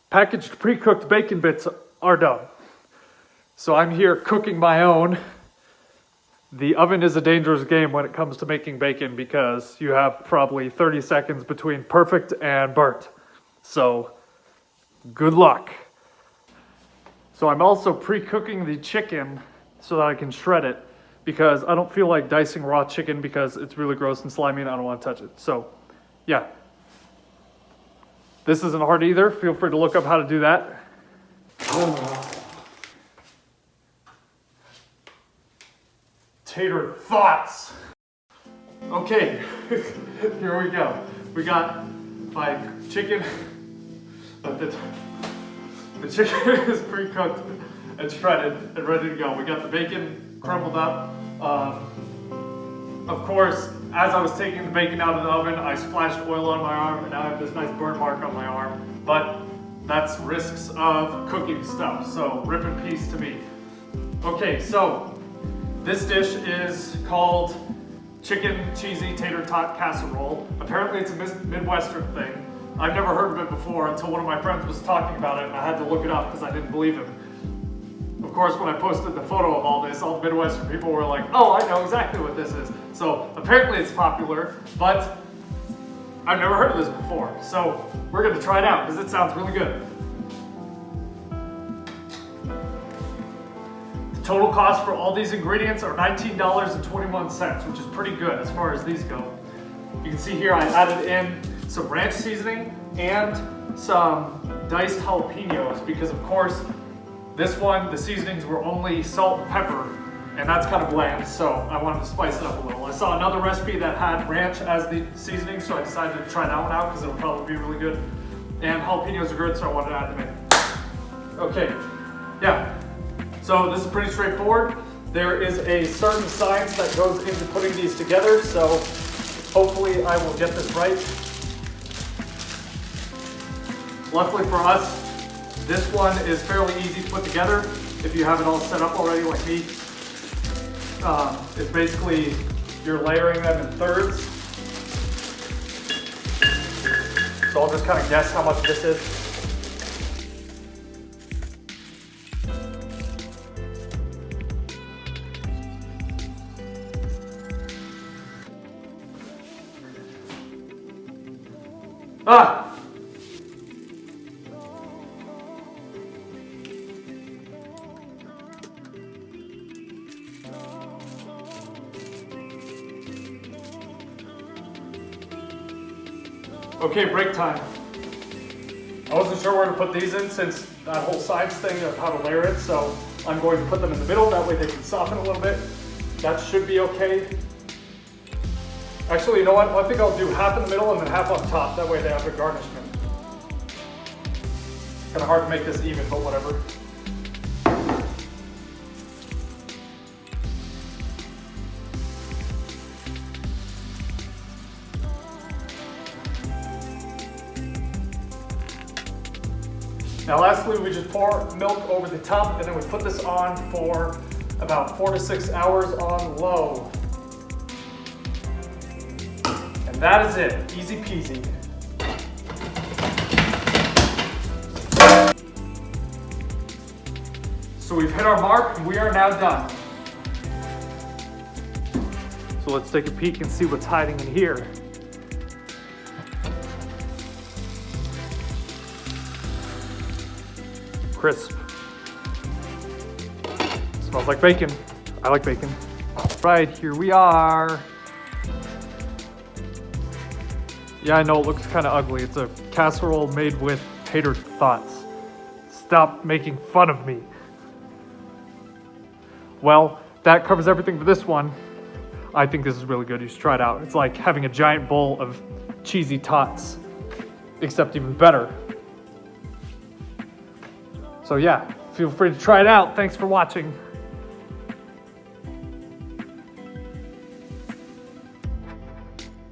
Packaged pre-cooked bacon bits are done. So I'm here cooking my own. The oven is a dangerous game when it comes to making bacon because you have probably 30 seconds between perfect and burnt. So good luck. So I'm also pre-cooking the chicken so that I can shred it because I don't feel like dicing raw chicken because it's really gross and slimy and I don't want to touch it. So yeah, this isn't hard either. Feel free to look up how to do that. Tater thoughts. Okay, here we go. We got my chicken. The chicken is pre-cooked and shredded and ready to go. We got the bacon crumbled up. Of course, as I was taking the bacon out of the oven, I splashed oil on my arm and now I have this nice burn mark on my arm. But that's risks of cooking stuff, so rip in peace to me. Okay, so this dish is called chicken cheesy tater tot casserole. Apparently it's a Midwestern thing. I've never heard of it before until one of my friends was talking about it and I had to look it up because I didn't believe him. Of course, when I posted the photo of all this, all the Midwestern people were like, oh, I know exactly what this is. So apparently it's popular, but I've never heard of this before. So we're gonna try it out because it sounds really good. The total cost for all these ingredients are $19.21, which is pretty good as far as these go. You can see here I added in some ranch seasoning and some diced jalapenos because of course this one, the seasonings were only salt and pepper and that's kind of bland, so I wanted to spice it up a little. I saw another recipe that had ranch as the seasoning, so I decided to try that one out because it would probably be really good. And jalapenos are good, so I wanted to add them in. Okay, yeah. So this is pretty straightforward. There is a certain science that goes into putting these together, so hopefully I will get this right. Luckily for us, this one is fairly easy to put together if you have it all set up already like me. It's basically, you're layering them in thirds. So I'll just kind of guess how much this is. Ah! Okay, break time. I wasn't sure where to put these in since that whole science thing of how to layer it, so I'm going to put them in the middle, that way they can soften a little bit. That should be okay. Actually, you know what? I think I'll do half in the middle and then half on top, that way they have a garnishment. Kind of hard to make this even, but whatever. Now lastly, we just pour milk over the top and then we put this on for about 4 to 6 hours on low. And that is it, easy peasy. So we've hit our mark and we are now done. So let's take a peek and see what's hiding in here. Crisp. Smells like bacon. I like bacon. Right, here we are. Yeah, I know it looks kind of ugly. It's a casserole made with tater thoughts. Stop making fun of me. Well, that covers everything for this one. I think this is really good. You should try it out. It's like having a giant bowl of cheesy tots, except even better. So yeah, feel free to try it out. Thanks for watching.